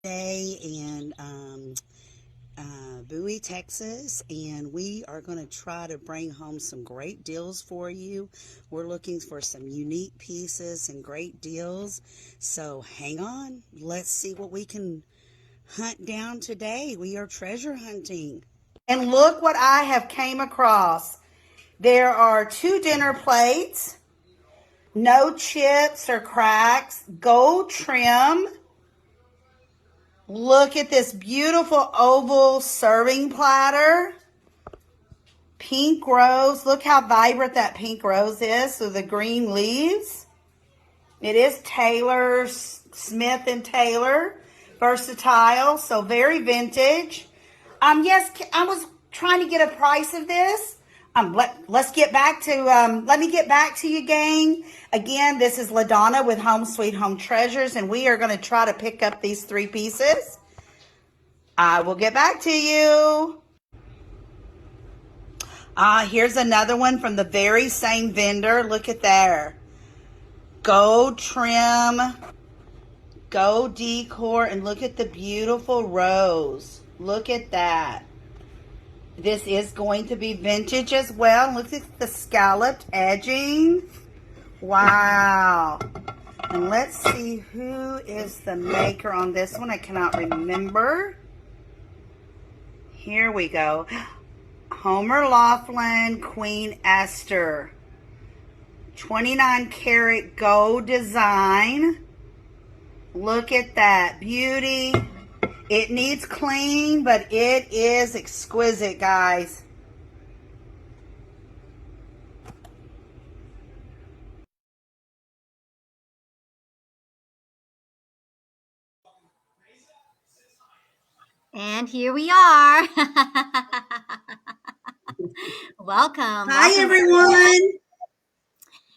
today in Bowie, Texas, and we are going to try to bring home some great deals for you. We're looking for some unique pieces and great deals. So hang on. Let's see what we can hunt down today. We are treasure hunting. And look what I have came across. There are 2 dinner plates, no chips or cracks, gold trim. Look at this beautiful oval serving platter. Pink rose. Look how vibrant that pink rose is with the green leaves. It is Taylor's, Smith and Taylor, versatile, so very vintage. Yes, I was trying to get a price of this. Let's get back to, let me get back to you, gang. Again, this is LaDonna with Home Sweet Home Treasures, and we are going to try to pick up these 3 pieces. I will get back to you. Here's another one from the very same vendor. Look at there. Gold trim, gold decor, and look at the beautiful rose. Look at that. This is going to be vintage as well. Look at the scalloped edging. Wow. And let's see who is the maker on this one. I cannot remember. Here we go. Homer Laughlin, Queen Esther. 29 karat gold design. Look at that beauty. It needs clean, but it is exquisite, guys. And here we are. Welcome. Hi, Welcome. everyone.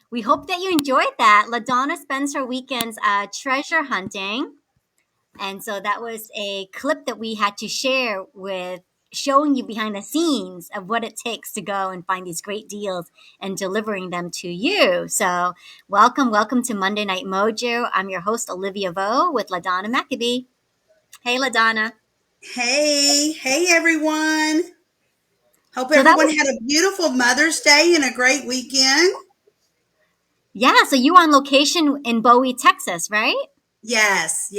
We hope that you enjoyed that. LaDonna spends her weekends treasure hunting. And so that was a clip that we had to share with showing you behind the scenes of what it takes to go and find these great deals and delivering them to you. So welcome to Monday Night Mojo. I'm your host, Olivia Vo, with LaDonna McAbee. Hey, LaDonna. Hey, everyone. Hope So that everyone was, had a beautiful Mother's Day and a great weekend. yeah, so you were on location in Bowie, Texas, right? Yes.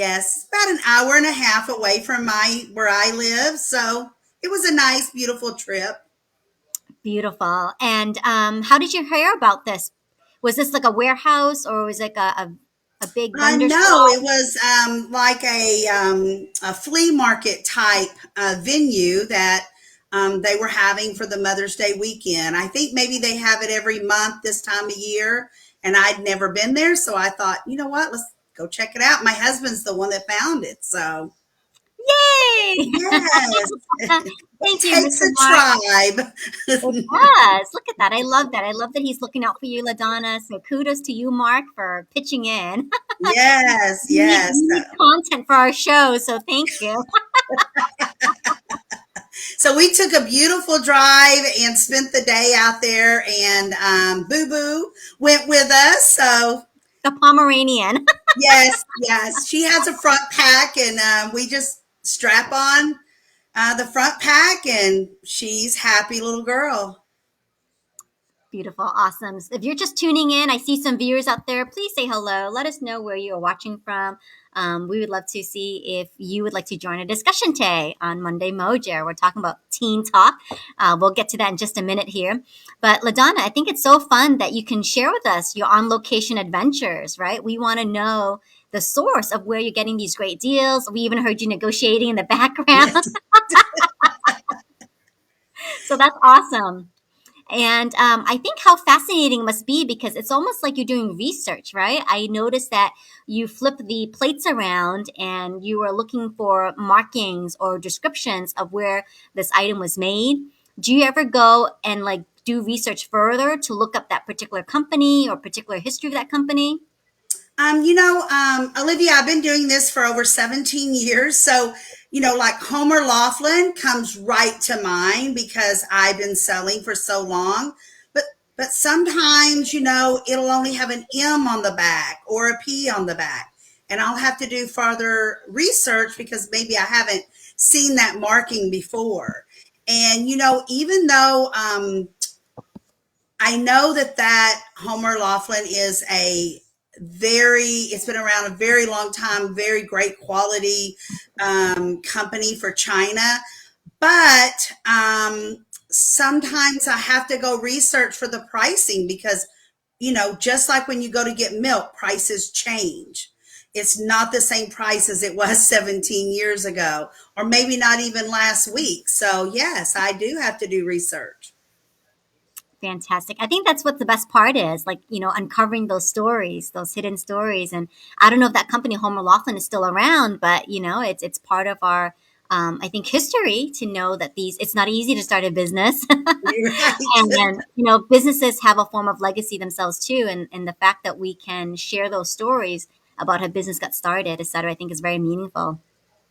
About an hour and a half away from where I live. So it was a nice, beautiful trip. Beautiful. And how did you hear about this? Was this like a warehouse or was it like a big vendor No, shop? it was like a flea market type venue that they were having for the Mother's Day weekend. I think maybe they have it every month this time of year, and I'd never been there, so I thought, you know what, let's go check it out. My husband's the one that found it, so Yay! yes, it Thank you, takes Mr. a Mark. tribe. It does. Look at that. I love that. I love that he's looking out for you, LaDonna. So kudos to you, Mark, for pitching in. Yes, We yes. need content for our show, so thank you. So we took a beautiful drive and spent the day out there, and Boo Boo went with us. So The Pomeranian. yes, she has a front pack, and we just strap on the front pack, and she's happy little girl. Beautiful. Awesome. So if you're just tuning in, I see some viewers out there. Please say hello. Let us know where you are watching from. We would love to see if you would like to join a discussion today on Monday Mojo. We're talking about teen talk. We'll get to that in just a minute here. But LaDonna, I think it's so fun that you can share with us your on location adventures, right? We want to know the source of where you're getting these great deals. We even heard you negotiating in the background. Yes. So that's awesome. And I think how fascinating it must be because it's almost like you're doing research, right? I noticed that you flip the plates around and you were looking for markings or descriptions of where this item was made. Do you ever go and like do research further to look up that particular company or particular history of that company? Olivia, I've been doing this for over 17 years. So, like Homer Laughlin comes right to mind because I've been selling for so long. But sometimes, it'll only have an M on the back or a P on the back. and I'll have to do further research because maybe I haven't seen that marking before. And, even though I know that Homer Laughlin is it's been around a very long time, very great quality company for China. But sometimes I have to go research for the pricing because, just like when you go to get milk, prices change. It's not the same price as it was 17 years ago, or maybe not even last week. So, yes, I do have to do research. Fantastic. I think that's what the best part is, like, uncovering those stories, those hidden stories. And I don't know if that company, Homer Laughlin, is still around, but, it's part of our, I think, history to know that it's not easy to start a business. Right. And then, businesses have a form of legacy themselves too. And the fact that we can share those stories about how business got started, et cetera, I think is very meaningful.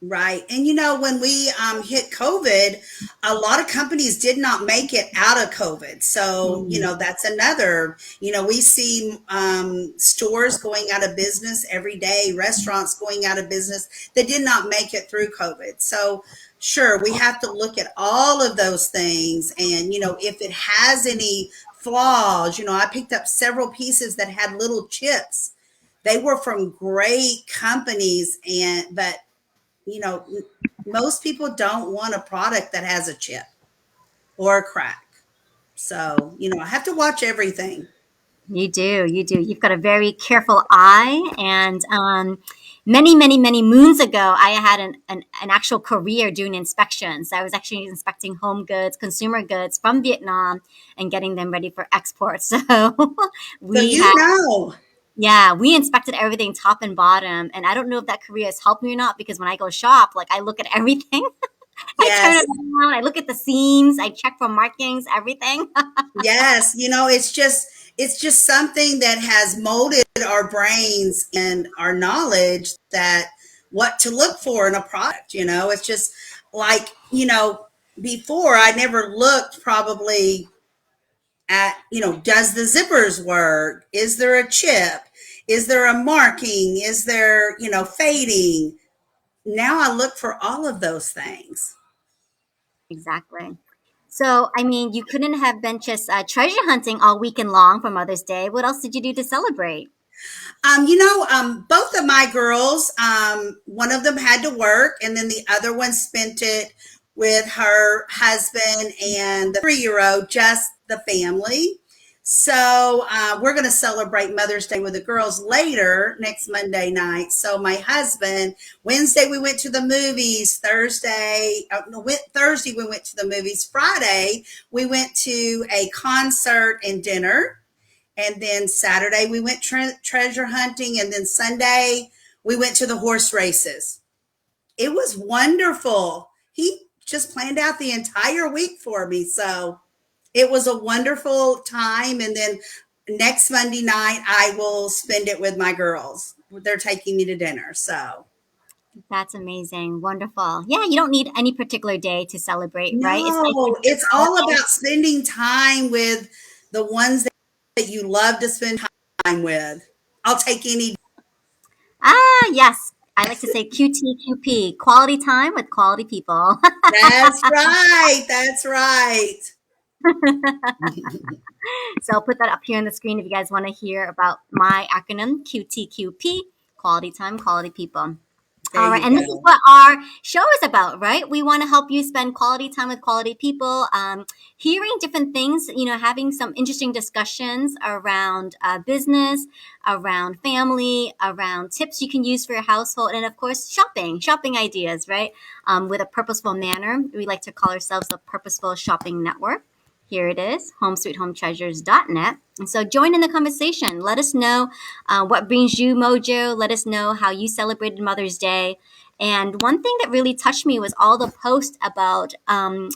Right. And when we hit COVID, a lot of companies did not make it out of COVID. So, Mm, that's another, we see stores going out of business every day, restaurants going out of business that did not make it through COVID. So, sure, we have to look at all of those things. And, if it has any flaws, I picked up several pieces that had little chips. They were from great companies, but you know, most people don't want a product that has a chip or a crack. So, I have to watch everything. you do, you do. You've got a very careful eye. And many, many, many moons ago, I had an actual career doing inspections. I was actually inspecting home goods, consumer goods from Vietnam and getting them ready for export. So So, we had, know. yeah, we inspected everything top and bottom. And I don't know if that career has helped me or not because when I go shop, like I look at everything. I turn Yes. it around. I look at the seams. I check for markings, everything. Yes. It's just something that has molded our brains and our knowledge that what to look for in a product. It's just like, before I never looked probably at, does the zippers work? Is there a chip? Is there a marking? Is there, fading? Now I look for all of those things. Exactly. So, I mean, you couldn't have been just treasure hunting all weekend long for Mother's Day. What else did you do to celebrate? Both of my girls, one of them had to work, and then the other one spent it with her husband and the 3-year-old, just the family. So we're going to celebrate Mother's Day with the girls later next Monday night. So my husband, Wednesday we went to the movies. Thursday we went to the movies. Friday we went to a concert and dinner. And then Saturday we went treasure hunting, and then Sunday we went to the horse races. It was wonderful. He just planned out the entire week for me, so it was a wonderful time. And then next Monday night I will spend it with my girls. They're taking me to dinner, so That's amazing. Wonderful. Yeah, you don't need any particular day to celebrate, right? It's nice to no, hear it's about all all. about spending time with the ones that you love to spend time with. I'll take any. Ah, yes. I like to say QTQP, quality time with quality people. That's right. That's right. So I'll put that up here on the screen if you guys want to hear about my acronym QTQP, quality time, quality people. There All right, you and this is go. what our show is about, right? We want to help you spend quality time with quality people, hearing different things, having some interesting discussions around business, around family, around tips you can use for your household, and of course, shopping ideas, right? With a purposeful manner. We like to call ourselves the Purposeful Shopping Network. Here it is, homesweethometreasures.net. And so join in the conversation. Let us know what brings you mojo. Let us know how you celebrated Mother's Day. And one thing that really touched me was all the posts about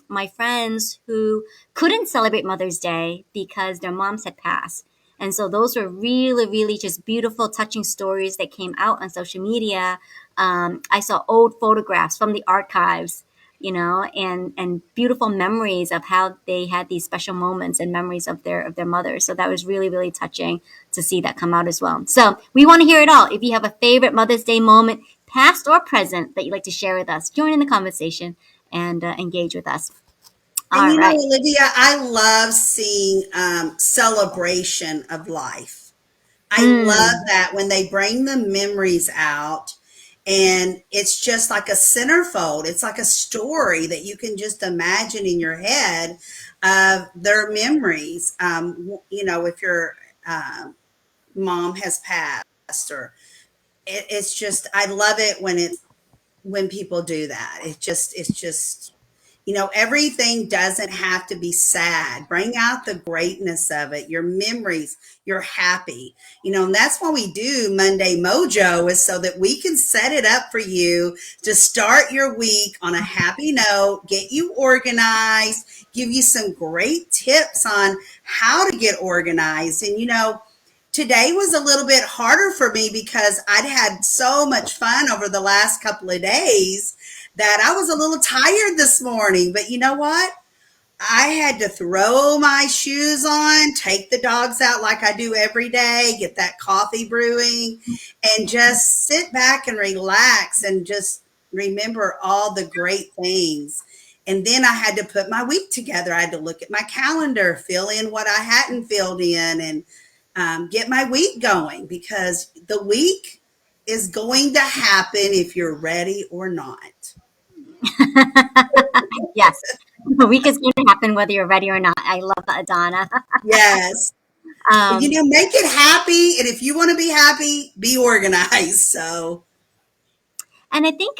my friends who couldn't celebrate Mother's Day because their moms had passed. And so those were really, really just beautiful, touching stories that came out on social media. I saw old photographs from the archives, and beautiful memories of how they had these special moments and memories of their mothers. So that was really, really touching to see that come out as well. So we want to hear it all. If you have a favorite Mother's Day moment, past or present, that you'd like to share with us, join in the conversation and engage with us. And All right. Olivia, I love seeing celebration of life. I love Mm. that when they bring the memories out and it's just like a centerfold. It's like a story that you can just imagine in your head of their memories. If your mom has passed or it's just, I love it when people do that. It's just everything doesn't have to be sad. Bring out the greatness of it, your memories, you're happy. And that's why we do Monday Mojo, is so that we can set it up for you to start your week on a happy note, get you organized, give you some great tips on how to get organized. And today was a little bit harder for me because I'd had so much fun over the last couple of days that I was a little tired this morning. But you know what? I had to throw my shoes on, take the dogs out like I do every day, get that coffee brewing, and just sit back and relax and just remember all the great things. And then I had to put my week together. I had to look at my calendar, fill in what I hadn't filled in, and get my week going, because the week is going to happen if you're ready or not. Yes. The week is going to happen whether you're ready or not. I love that, Donna. Yes. um, Make it happy. And if you want to be happy, be organized. So, and I think,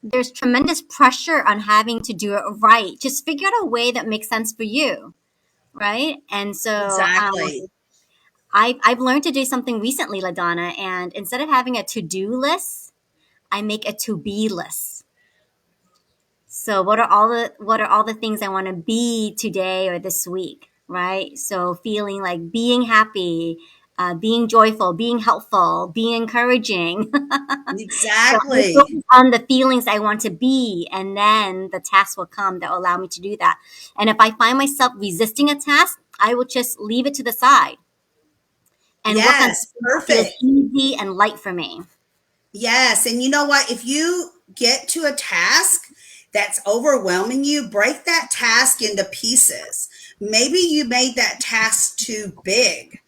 there's tremendous pressure on having to do it right. Just figure out a way that makes sense for you. Right. And so exactly. I've learned to do something recently, LaDonna, and instead of having a to-do list, I make a to-be list. So what are all the things I want to be today or this week, right? So feeling like being happy, being joyful, being helpful, being encouraging. So I Exactly. focus on the feelings I want to be, and then the task will come that will allow me to do that. And if I find myself resisting a task, I will just leave it to the side and work on Yes. something that feels Perfect. easy and light for me. Yes. And you know what? If you get to a task that's overwhelming you, break that task into pieces. Maybe you made that task too big.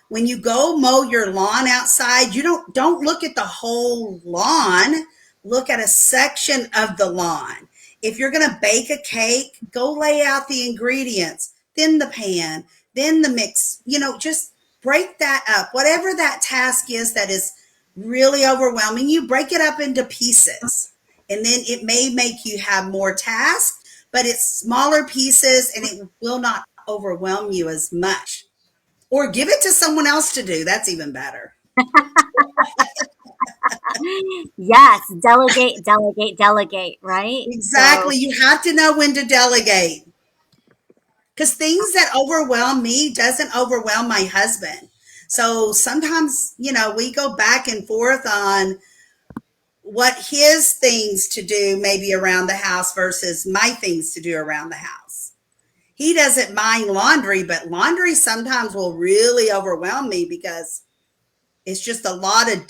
When you go mow your lawn outside, you don't look at the whole lawn, look at a section of the lawn. If you're going to bake a cake, go lay out the ingredients, then the pan, then the mix. Just break that up. Whatever that task is that is really overwhelming you, break it up into pieces. And then it may make you have more tasks, but it's smaller pieces and it will not overwhelm you as much. Or give it to someone else to do. That's even better. Yes, delegate, delegate, delegate, right? So Exactly. You have to know when to delegate, because things that overwhelm me doesn't overwhelm my husband. So sometimes, we go back and forth on what his things to do maybe around the house versus my things to do around the house. He doesn't mind laundry, but laundry sometimes will really overwhelm me because it's just a lot of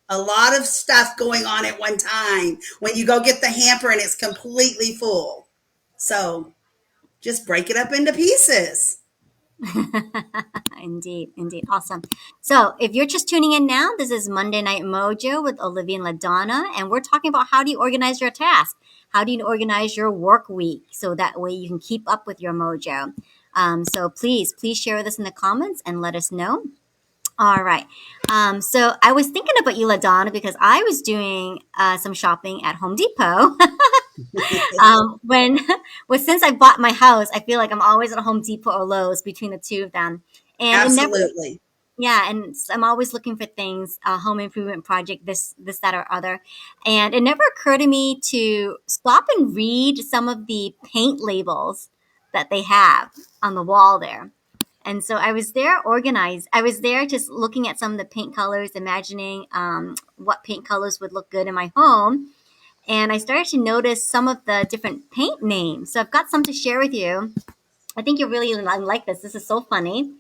a lot of stuff going on at one time when you go get the hamper and it's completely full. So just break it up into pieces. indeed, indeed, awesome. So if you're just tuning in now, this is Monday Night Mojo with Olivia and LaDonna, and we're talking about how do you organize your task? How do you organize your work week so that way you can keep up with your mojo? So please share with us in the comments and let us know. All right. So I was thinking about you, LaDonna, because I was doing some shopping at Home Depot. When, well, since I bought my house, I feel like I'm always at Home Depot or Lowe's between the two of them, and it never, Absolutely. yeah, and I'm always looking for things, home improvement project, this, that, or other, and it never occurred to me to stop and read some of the paint labels that they have on the wall there. And so I was there organized. I was there just looking at some of the paint colors, imagining what paint colors would look good in my home. and I started to notice some of the different paint names. So I've got some to share with you. I think you'll really like this. This is so funny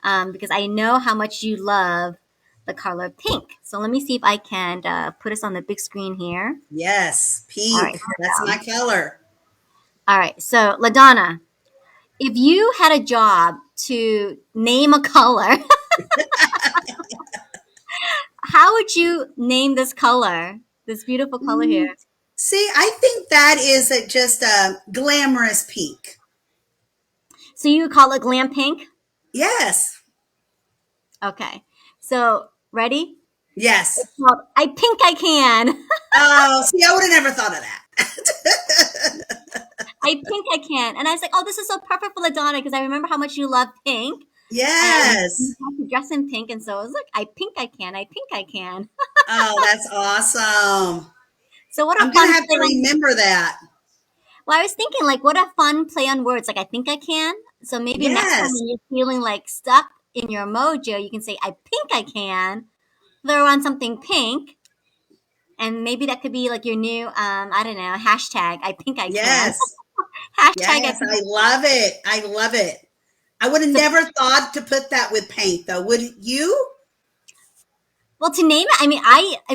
because I know how much you love the color pink. So let me see if I can put us on the big screen here. Yes, All right, pink. here That's we my go. color. All right, so LaDonna, if you had a job to name a color, how would you name this color? This beautiful color here. Mm, See, I think that is just a glamorous pink. So you would call it glam pink? Yes, Okay. So ready? yes. It's called I Pink I Can. Oh, see, I would have never thought of that. I Pink I Can. And I was like, oh, this is so perfect for LaDonna because I remember how much you love pink. And you Yes. have to dress in pink. And so I was like, I Pink I Can. I Pink I Can. Oh, that's awesome. So what a I'm gonna fun have play to on. remember that. Well, I was thinking, like, what a fun play on words. Like, I think I can. So maybe next time Yes. when you're feeling like stuck in your mojo, you can say, I Pink I Can. Throw on something pink. And maybe that could be like your new, I don't know, hashtag. I Pink I Can. Yes. Hashtag I Yes. Pink. I love it. I love it. I would have So, never thought to put that with paint, though. Would you? well, to name it, I mean,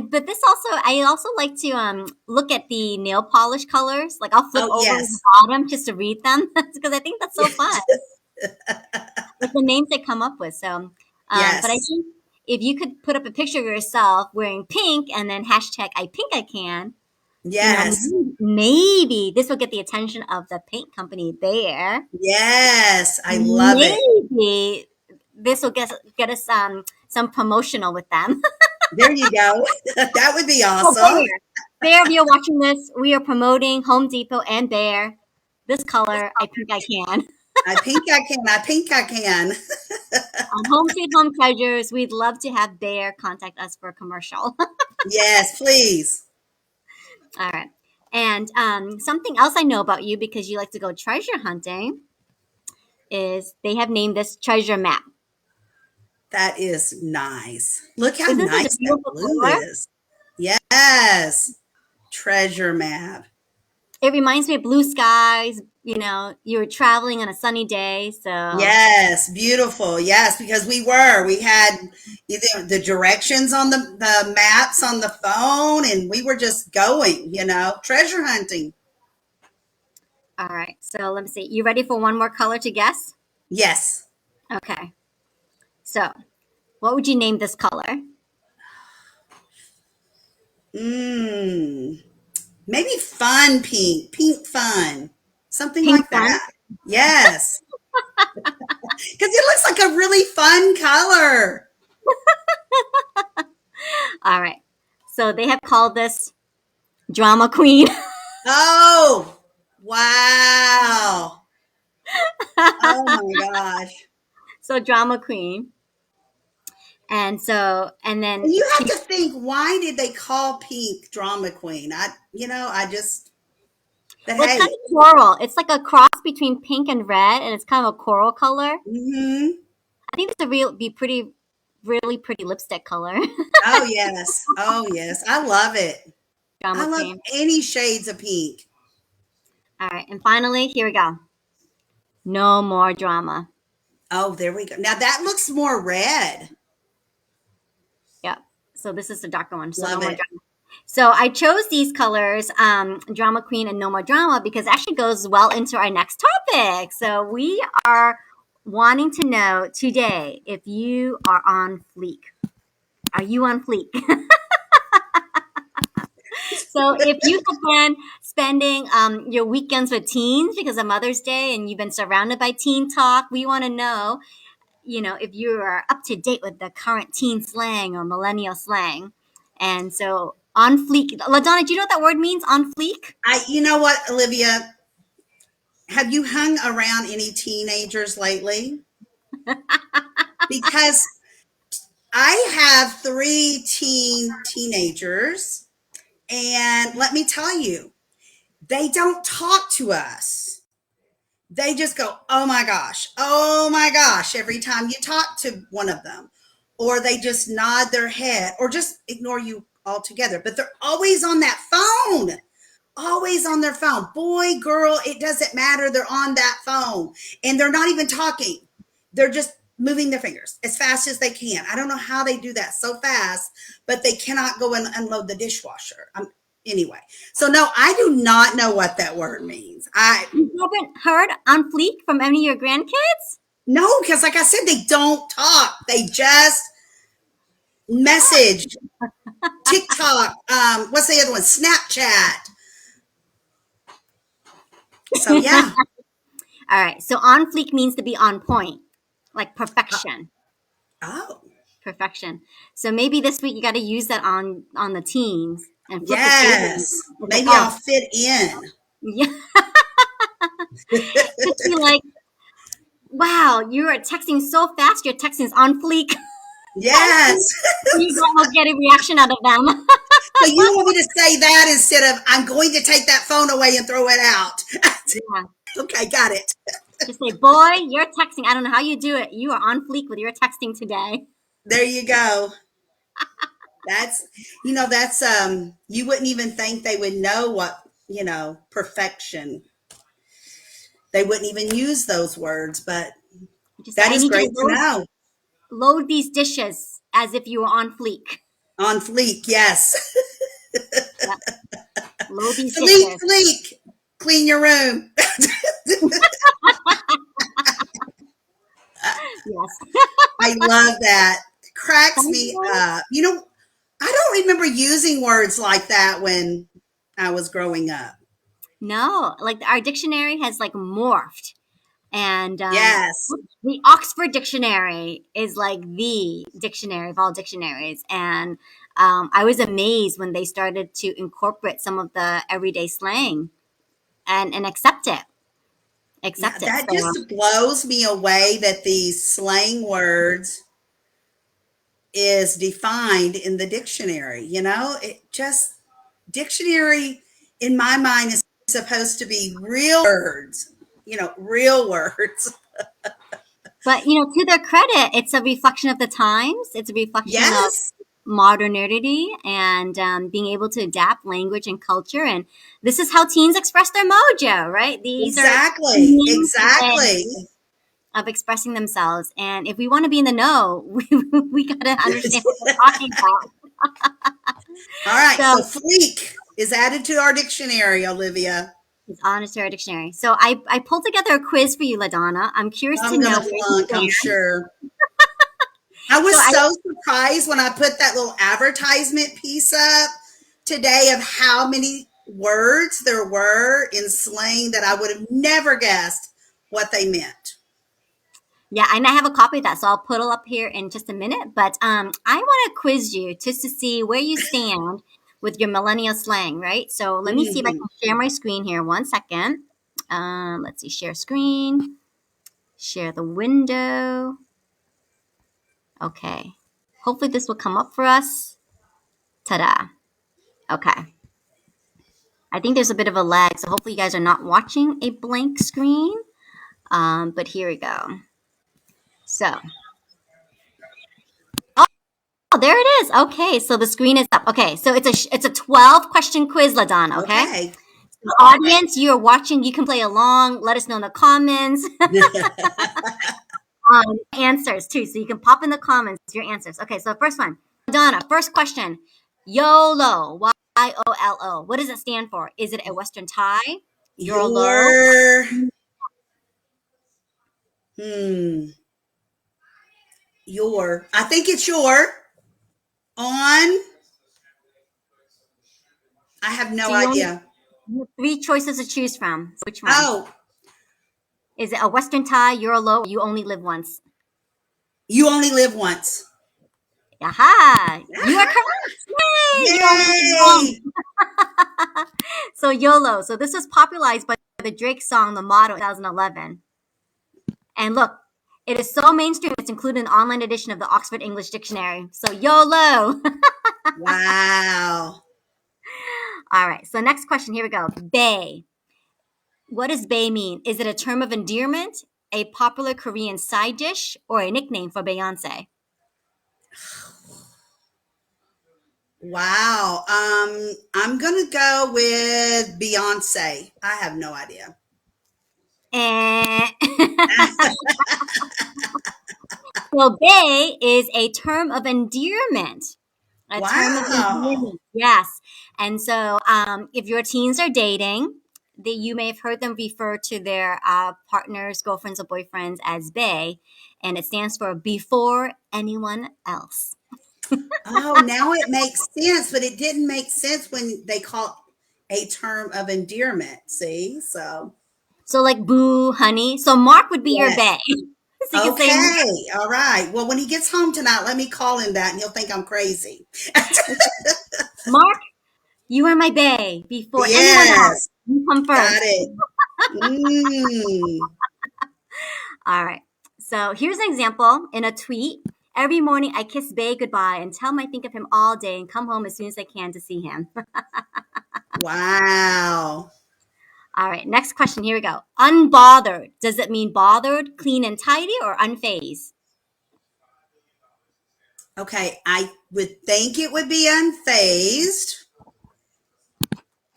but this also, I also like to look at the nail polish colors. Like, I'll flip Oh, over the yes. bottom just to read them because I think that's so fun. Like the names they come up with. So, but I Yes. think if you could put up a picture of yourself wearing pink and then hashtag I Pink I Can, Yes. maybe this will get the attention of the paint company there. Yes. I love it. Maybe this will get us some promotional with them. There you go. That would be Oh, awesome. Bear. Bear, if you're watching this, we are promoting Home Depot and Bear. This color, I think I can. I think I can. I think I can. Home Sweet Home Treasures, we'd love to have Bear contact us for a commercial. Yes, please. All right. And something else I know about you because you like to go treasure hunting is they have named this treasure map. That is nice. Look how Isn't it a nice that beautiful blue color? is. Yes. Treasure map. It reminds me of blue skies. You were traveling on a sunny day. So, Yes, beautiful. Yes, because we had either the directions on the maps on the phone and we were just going, treasure hunting. all right. So let me see. You ready for one more color to guess? Yes. Okay. So, what would you name this color? Mm, maybe fun pink, pink fun, something Pink like fun. that. Yes, because it looks like a really fun color. All right. So they have called this drama queen. Oh, wow. Oh my gosh. So drama queen. And then And you have to think, why did they call pink drama queen? But well, it's kind hey, of coral. It's like a cross between pink and red, and it's kind of a coral color. hmm I think it's really pretty lipstick color. oh yes. Oh yes. I love it. I Drama love queen. any shades of pink. All right, and finally, here we go. No more drama. Oh, there we go. Now that looks more red. Yep. So this is the darker one. So no Love more it. drama. So I chose these colors, drama queen and no more drama, because it actually goes well into our next topic. So we are wanting to know today if you are on fleek. Are you on fleek? So if you have been spending your weekends with teens because of Mother's Day and you've been surrounded by teen talk, we want to know, if you are up to date with the current teen slang or millennial slang. And so on fleek, LaDonna, do you know what that word means? On fleek? You know what, Olivia? Have you hung around any teenagers lately? Because I have three teenagers, and let me tell you, they don't talk to us. They just go, oh my gosh, every time you talk to one of them, or they just nod their head, or just ignore you altogether. But they're always on that phone. always on their phone. Boy, girl, it doesn't matter. They're on that phone and they're not even talking. They're just moving their fingers as fast as they can. I don't know how they do that so fast, but they cannot go and unload the dishwasher. Anyway, so no, I do not know what that word means. You haven't heard on fleek from any of your grandkids? No, because like I said, they don't talk. They just message. TikTok. What's the other one? Snapchat. So yeah. All right. So on fleek means to be on point, like perfection. Oh. Perfection. So maybe this week you got to use that on the teens and flip Yes. the Maybe table. I'll fit in. Yeah. Just be like, wow, you are texting so fast. Your texting is on fleek. Yes. You will get a reaction out of them. So you want me to say that instead of I'm going to take that phone away and throw it out. Yeah. Okay, got it. Just say, boy, you're texting. I don't know how you do it. You are on fleek with your texting today. There you go. That's you wouldn't even think they would know what, perfection. They wouldn't even use those words, but Just say, that I is need you great to to know. load these dishes as if you were on fleek. On fleek, yes. Yep. Load these Fleek, dishes. fleek. Clean your room. Yes. I love that. Cracks me Someone- up. I don't remember using words like that when I was growing up. No, like our dictionary has like morphed. And Yes. the Oxford Dictionary is like the dictionary of all dictionaries. And I was amazed when they started to incorporate some of the everyday slang and accept it. Yeah, Accept it. that So just blows me away that these slang words is defined in the dictionary. Dictionary in my mind is supposed to be real words, real words. but to their credit, it's a reflection of the times. It's a reflection of Yes, modernity and being able to adapt language and culture. And this is how teens express their mojo, right? These are exactly. unique Exactly. ways of expressing themselves. And if we want to be in the know, we got to understand what they're talking about. All right. So So fleek is added to our dictionary, Olivia. it's honest to our dictionary. So I pulled together a quiz for you, LaDonna. I'm curious to I'm know going to where you flunk, I'm stand. sure. I So was so surprised when I put that little advertisement piece up today of how many words there were in slang that I would have never guessed what they meant. yeah, and I have a copy of that, so I'll put it up here in just a minute. But I want to quiz you just to see where you stand with your millennial slang, right? So let me see if I Mhm. can share my screen here. One second. Let's see, share screen, share the window. Okay. Hopefully this will come up for us. Ta-da. Okay. I think there's a bit of a lag, so hopefully you guys are not watching a blank screen. But here we go. So, oh, there it is. Okay, so the screen is up. Okay, so it's a 12 question quiz, LaDonna. Okay, Okay. the audience, you are watching. You can play along. Let us know in the comments. Answers too, so you can pop in the comments your answers. Okay, so first one, Donna. First question: YOLO. YOLO. What does it stand for? Is it a Western tie? YOLO. Your, hmm, I think it's your, on, I have no So you idea. have three choices to choose from. Which one? Oh, Is it a Western tie? YOLO. Or you only live once. you only live once. Aha! You are Aha! correct. Yay! You only live once. Yay! So YOLO. So this was popularized by the Drake song "The Motto" in 2011. And look, it is so mainstream. It's included in the online edition of the Oxford English Dictionary. So YOLO. Wow. All right. So next question. Here we go. Bae. What does bae mean? Is it a term of endearment, a popular Korean side dish, or a nickname for Beyonce? Wow. I'm gonna go with Beyonce. I have no idea. And so bae is a term of endearment. A term of Wow. endearment, yes. And so, if your teens are dating, you may have heard them refer to their partners, girlfriends, or boyfriends as "bae," and it stands for before anyone else. Oh, now it makes sense, but it didn't make sense when they called a term of endearment. See? So, So, like boo, honey. So, Mark would be your yes. "bae." So you can say, Okay. All right. Well, when he gets home tonight, let me call him that and he'll think I'm crazy. "Mark, you are my "bae" before anyone else. Yes. You come Got first. it. Mm. All right. So here's an example in a tweet. Every morning I kiss Bay goodbye and tell him I think of him all day and come home as soon as I can to see him. Wow. All right. Next question. Here we go. Unbothered. Does it mean bothered, clean and tidy, or unfazed? Okay. I would think it would be unfazed.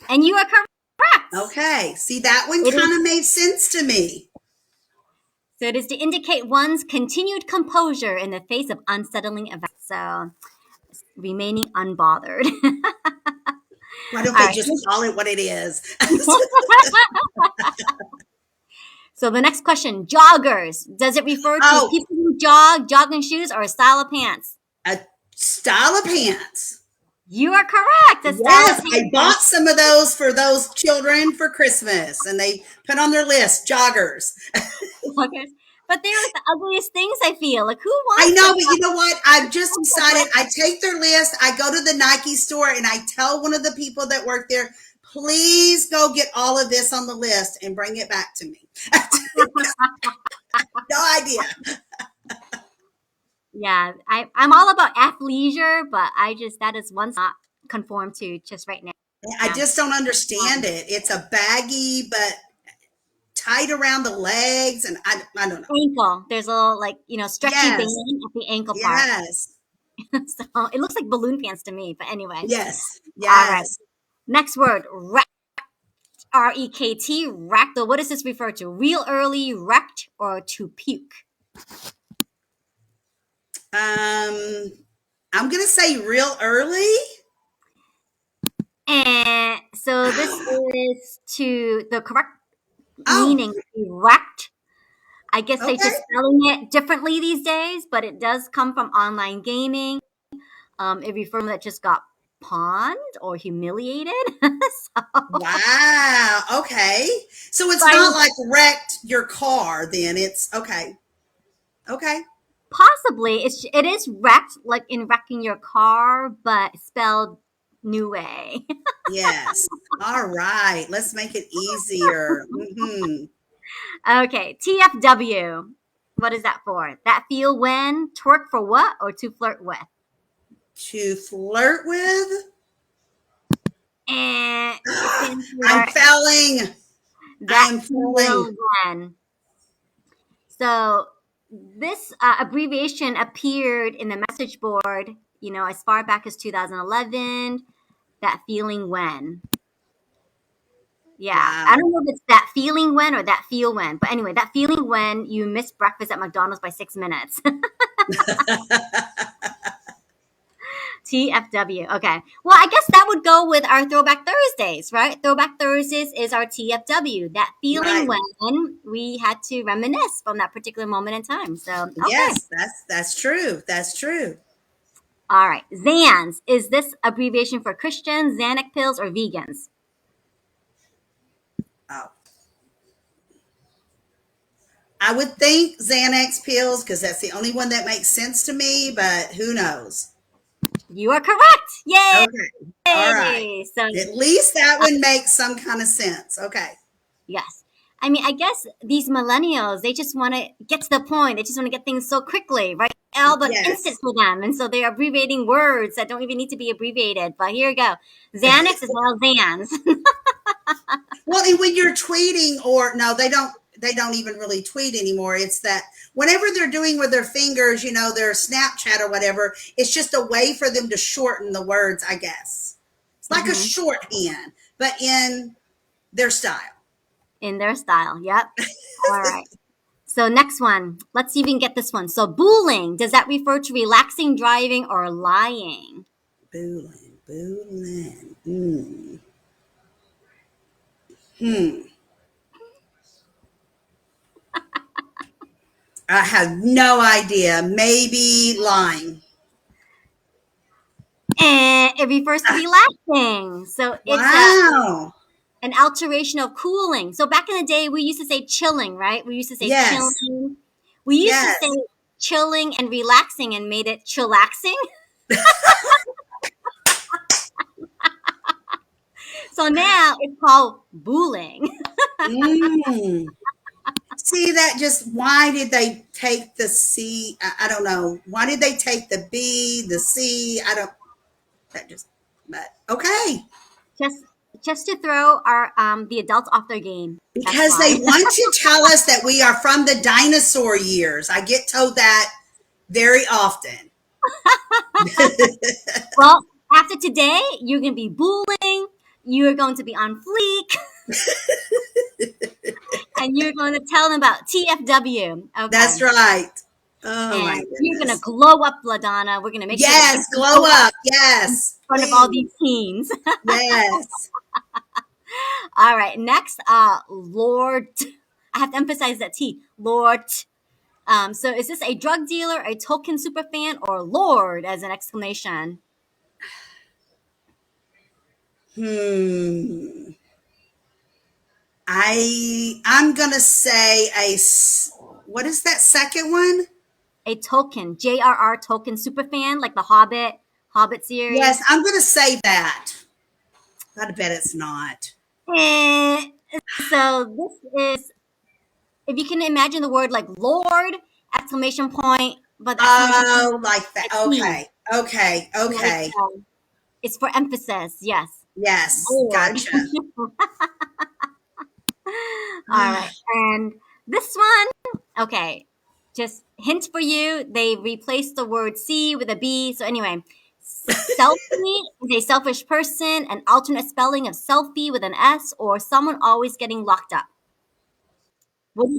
And you are correct. Okay. See, that one It is. kind of made sense to me. So it is to indicate one's continued composure in the face of unsettling events. So remaining unbothered. Why don't All they right. just call it what it is? So the next question, joggers. Does it refer to Oh, people who jog, jogging shoes, or a style of pants? a style of pants. You are correct. A style of Yes, I pants. bought some of those for those children for Christmas, and they put on their list joggers. Joggers. But they're like the ugliest things, I feel. Like, who I wants know, like but you know what? I've just decided I take their list, I go to the Nike store, and I tell one of the people that work there, please go get all of this on the list and bring it back to me. No idea. Yeah, I'm all about athleisure, but that is one not conform to just right now. I just don't understand it. It's a baggy, but tight around the legs, and I don't know. Ankle. There's a little like, stretchy band Yes, at the ankle part. yes, So it looks like balloon pants to me. But anyway. yes, All right. yes. Next word, wrecked. REKT, wrecked. So what does this refer to? Real early, wrecked, or to puke? I'm gonna say real early. And so this is to the correct Oh, meaning, wrecked. I guess they're okay. just spelling it differently these days, but it does come from online gaming. It refers that just got pawned or humiliated. So, Wow. Okay. So it's right, not like wrecked your car, then it's okay. Okay. possibly it is wrecked, like in wrecking your car, but spelled new way. Yes. All right. Let's make it easier. Okay, TFW. What is that for? That feel when, twerk for what, or to flirt with? To flirt with. And it stands I'm for failing. I that am failing. feel when. So this abbreviation appeared in the message board, as far back as 2011. That feeling when. Yeah, I Wow. don't know if it's that feeling when or that feel when, but anyway, that feeling when you missed breakfast at McDonald's by 6 minutes. TFW. Okay. Well, I guess that would go with our Throwback Thursdays, right? Throwback Thursdays is our TFW. That feeling Right. when we had to reminisce from that particular moment in time. So, okay. Yes, that's true. That's true. All right. Zans. Is this abbreviation for Christians, Xanax pills, or vegans? Oh. I would think Xanax pills because that's the only one that makes sense to me, but who knows? You are correct. Yay. Okay. All right. So, At least that one makes some kind of sense. Okay. yes. I mean, I guess these millennials, they just want to get to the point. They just want to get things so quickly, right? All but instant Yes. for them. And so they're abbreviating words that don't even need to be abbreviated. But here you go. Xanax is well Xans. Well, and when you're tweeting or no, they don't. they don't even really tweet anymore. It's that whenever they're doing with their fingers, their Snapchat or whatever, it's just a way for them to shorten the words, I guess. It's like a shorthand, but in their style. In their style. Yep. All right. So next one. Let's see if we can get this one. So booling, does that refer to relaxing, driving, or lying? Booling. I have no idea. Maybe lying. And it refers to relaxing. So it's Wow. an alteration of cooling. So back in the day, we used to say chilling, right? We used to say Yes. chilling. We used to say chilling and relaxing and made it chillaxing. So now it's called booling. See, that just, why did they take the C? I don't know. Why did they take the B, the C? But okay. Just to throw our the adults off their game. Because they want to tell us that we are from the dinosaur years. I get told that very often. Well, after today, you're going to be booling. You're going to be on fleek. And you're going to tell them about TFW. Okay. That's right. Oh, and my goodness. You're going to glow up, LaDonna. We're going to make sure. Yes, glow up. Yes. In front of all these teens. Yes. All right. Next, Lord. I have to emphasize that T. Lord. So is this a drug dealer, a token superfan, or Lord as an exclamation? I'm gonna say what is that second one? A token, JRR token superfan, like the Hobbit series. Yes, I'm gonna say that. I bet it's not. So this is, if you can imagine the word like Lord, exclamation point, but the exclamation point like that. Okay. like, it's for emphasis. Yes. Yes. Lord. Gotcha. All right. And this one, okay, just hint for you, they replaced the word C with a B. So anyway, selfie is a selfish person, an alternate spelling of selfie with an S, or someone always getting locked up.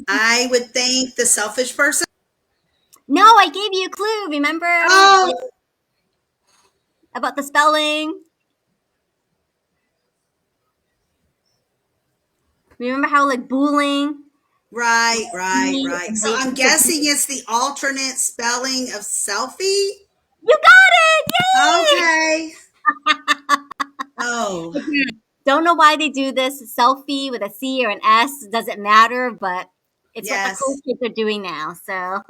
I would think the selfish person. No, I gave you a clue. Remember about the spelling? Remember how like booling? Right. So I'm guessing it's the alternate spelling of selfie. You got it! Yay! Okay. Oh. Don't know why they do this. Selfie with a C or an S doesn't matter, but it's what the cool kids are doing now. So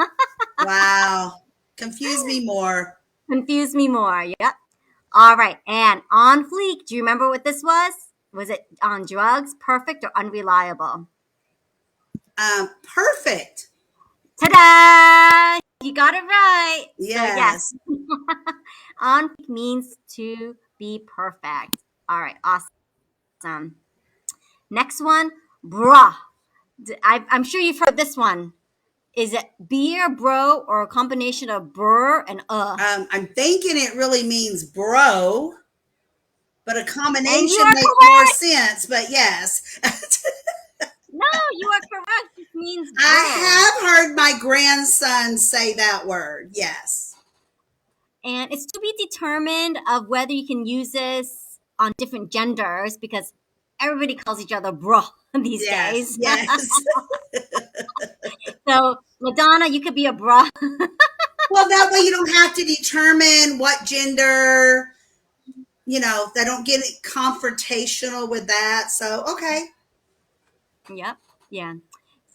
wow. Confuse me more. Confuse me more. Yep. All right. And on fleek, do you remember what this was? Was it on drugs, perfect, or unreliable? Perfect. Ta-da! You got it right. Yes. So, yes. On fleek means to be perfect. All right. Awesome. Next one, bruh. I'm sure you've heard this one. Is it beer, bro, or a combination of brr and I'm thinking it really means bro, but a combination makes correct. more sense. But yes. No, you are correct. It means bro. I have heard my grandson say that word. Yes. And it's to be determined of whether you can use this on different genders, because everybody calls each other bro these days. Yes. So, LaDonna, you could be a bro. Well, that way you don't have to determine what gender, they don't get confrontational with that. So, okay. Yep. Yeah.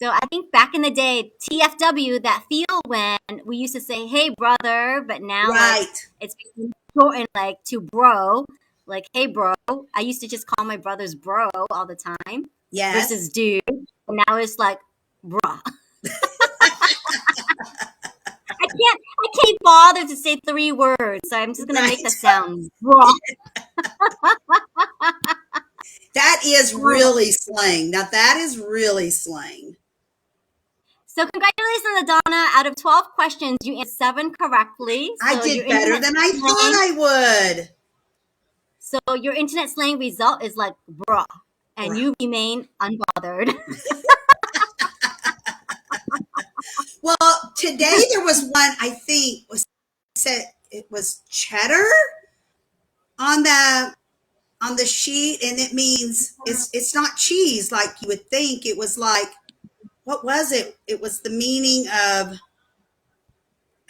So I think back in the day, TFW, that feel when we used to say, hey, brother, but now like, it's shortened like to bro, like, hey, bro. I used to just call my brothers bro all the time. Yes. Versus dude. And now it's like, bruh. I can't bother to say 3 words, so I'm just going to make the sound, bruh. That is really slang. Now, that is really slang. So congratulations, LaDonna. Out of 12 questions, you answered 7 correctly. I So did better than I thought I would. So your internet slang result is like bruh, and you remain unbothered. Well, today there was one, I think said it was cheddar on the sheet, and it means it's not cheese like you would think. It was like, what was it? It was the meaning of,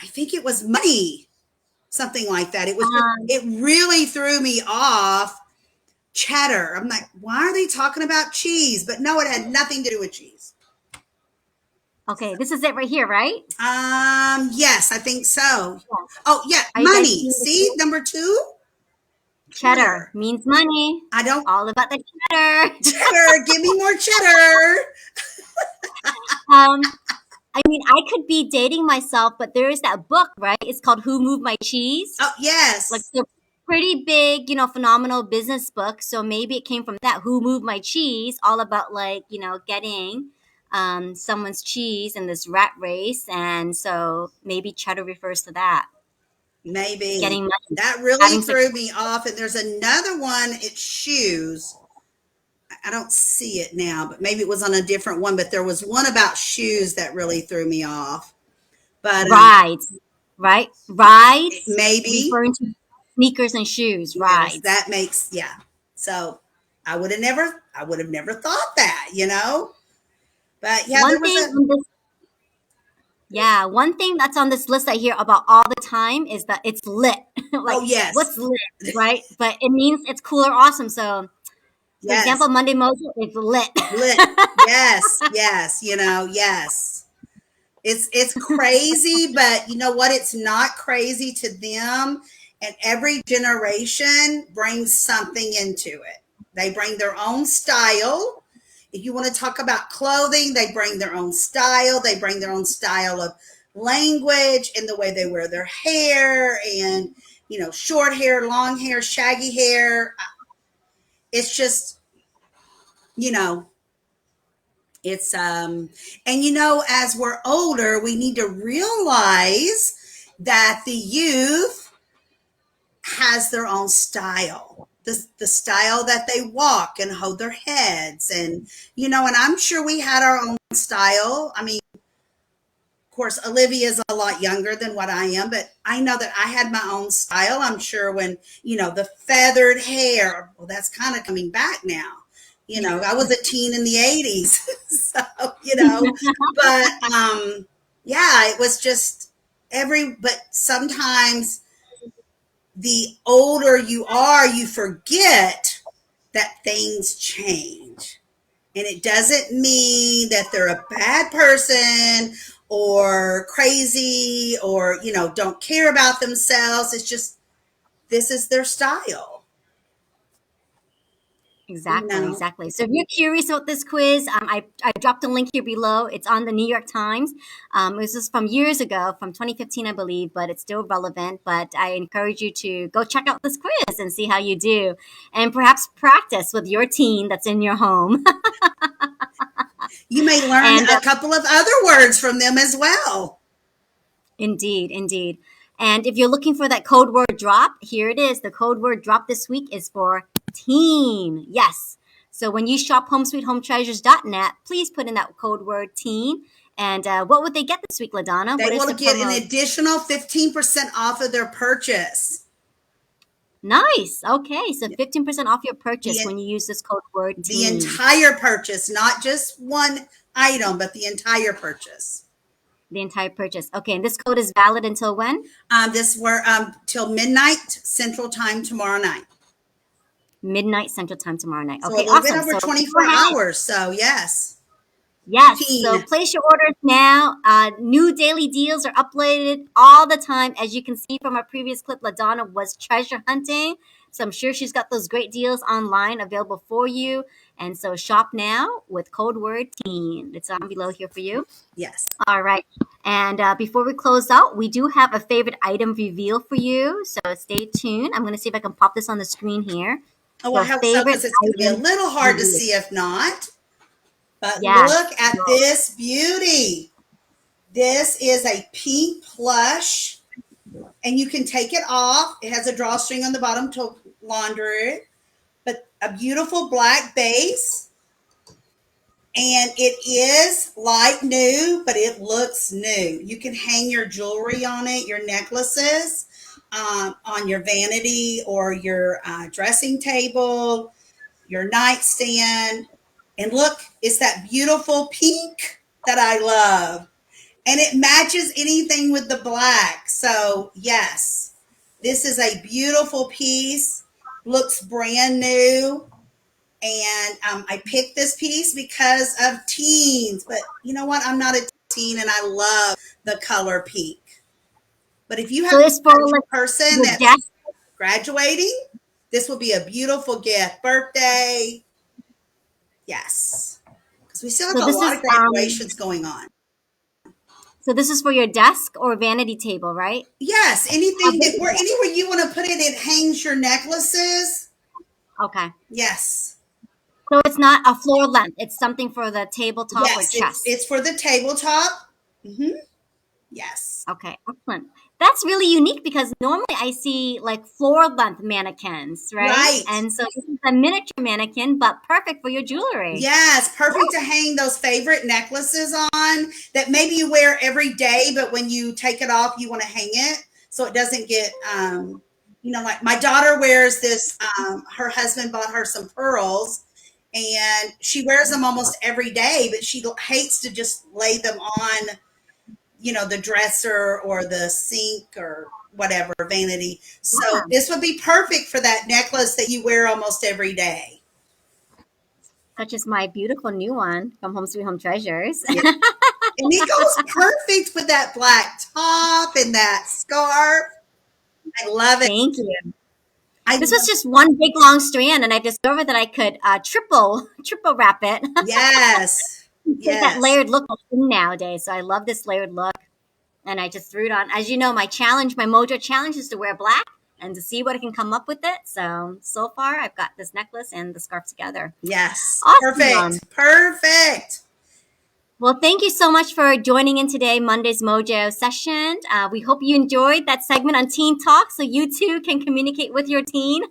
I think it was money, something like that. It really threw me off. Cheddar. I'm like, why are they talking about cheese? But no, it had nothing to do with cheese. Okay, this is it right here, right? Yes, I think so. Yeah. Oh yeah, money. See, number 2. Cheddar means money. I don't. All about the cheddar. Cheddar, give me more cheddar. I mean, I could be dating myself, but there is that book, right? It's called Who Moved My Cheese? Oh, yes. Like the pretty big, phenomenal business book. So maybe it came from that. Who Moved My Cheese? All about getting someone's cheese in this rat race. And so maybe cheddar refers to that. Maybe. Getting money. That really threw me off. And there's another one, it's shoes. I don't see it now, but maybe it was on a different one. But there was one about shoes that really threw me off. But rides, right? Rides, maybe referring to sneakers and shoes. Rides. Yes, that makes So I would have never thought that, But yeah, one thing that's on this list I hear about all the time is that it's lit. Like, oh yes, what's lit, right? But it means it's cool or awesome. So. For example, Monday Mojo is lit. Lit. Yes, yes, yes. It's crazy, but you know what? It's not crazy to them. And every generation brings something into it. They bring their own style. If you want to talk about clothing, they bring their own style. They bring their own style of language and the way they wear their hair and, short hair, long hair, shaggy hair. It's just, it's, and as we're older, we need to realize that the youth has their own style, the style that they walk and hold their heads. And, and I'm sure we had our own style. I mean, of course, Olivia is a lot younger than what I am, but I know that I had my own style. I'm sure when, the feathered hair, well, that's kind of coming back now. I was a teen in the 80s. So, but it was just but sometimes the older you are, you forget that things change. And it doesn't mean that they're a bad person or crazy or, don't care about themselves. It's just, this is their style. Exactly. So if you're curious about this quiz, I dropped a link here below. It's on the New York Times. This is from years ago, from 2015, I believe, but it's still relevant. But I encourage you to go check out this quiz and see how you do. And perhaps practice with your teen that's in your home. You may learn a couple of other words from them as well. Indeed. And if you're looking for that code word drop, here it is. The code word drop this week is for teen. Yes. So when you shop homesweethometreasures.net, please put in that code word teen. And what would they get this week, LaDonna? They will get an additional 15% off of their purchase. Nice. Okay. So 15% off your purchase when you use this code word teen. The entire purchase, not just one item, but the entire purchase. The entire purchase. Okay, and this code is valid until when? Till midnight Central Time tomorrow night. Midnight Central Time tomorrow night. So okay, a little bit over 24 hours. So yes. Yes. So place your orders now. New daily deals are uploaded all the time. As you can see from our previous clip, LaDonna was treasure hunting. So I'm sure she's got those great deals online available for you. And so shop now with code word teen. It's on below here for you. Yes. All right. And before we close out, we do have a favorite item reveal for you. So stay tuned. I'm going to see if I can pop this on the screen here. Oh, I hope so, because it's going to be a little hard to see if not. But look at this beauty. This is a pink plush, and you can take it off. It has a drawstring on the bottom to launder it, but a beautiful black base. And it is light new, but it looks new. You can hang your jewelry on it, your necklaces, on your vanity or your dressing table, your nightstand. And look, it's that beautiful pink that I love. And it matches anything with the black. So, yes, this is a beautiful piece. Looks brand new. And I picked this piece because of teens. But you know what? I'm not a teen and I love the color pink. But if you have So it's for a like person your that's desk. graduating, this will be a beautiful gift. Birthday. Yes. Because we still have So a this lot is of graduations going on. so this is for your desk or vanity table, right? Yes, A anything that big where desk. anywhere you want to put it, it hangs your necklaces. Okay. Yes. So it's not a floor length. It's something for the tabletop or Yes, chest. it's for the tabletop. Yes. Okay, excellent. That's really unique because normally I see like floor length mannequins, right? Right. And so this is a miniature mannequin, but perfect for your jewelry. Yes, perfect to hang those favorite necklaces on that maybe you wear every day, but when you take it off, you want to hang it so it doesn't get, like my daughter wears this. Her husband bought her some pearls and she wears them almost every day, but she hates to just lay them on, the dresser or the sink or whatever, vanity. So Yeah, this would be perfect for that necklace that you wear almost every day. such as my beautiful new one from Home Sweet Home Treasures. Yeah. And it goes perfect with that black top and that scarf. I love it. Thank you. I This was love, just one big long strand, and I discovered that I could triple wrap it. yes. Take that Yes. layered look nowadays. So I love this layered look. And I just threw it on. As you know, my Mojo challenge is to wear black and to see what I can come up with it. So far, I've got this necklace and the scarf together. Yes. Awesome. Perfect. Perfect. Well, thank you so much for joining in today, Monday's Mojo session. We hope you enjoyed that segment on Teen Talk so you too can communicate with your teen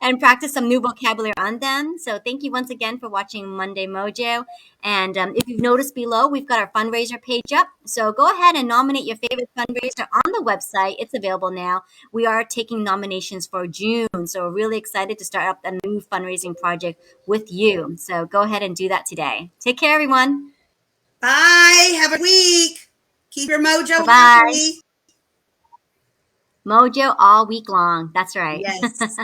and practice some new vocabulary on them. So thank you once again for watching Monday Mojo. And if you've noticed below, we've got our fundraiser page up. So go ahead and nominate your favorite fundraiser on the website. It's available now. We are taking nominations for June. So we're really excited to start up a new fundraising project with you. So go ahead and do that today. Take care, everyone. Bye. Have a week. Keep your mojo Bye-bye. happy. Mojo all week long. That's right. Yes.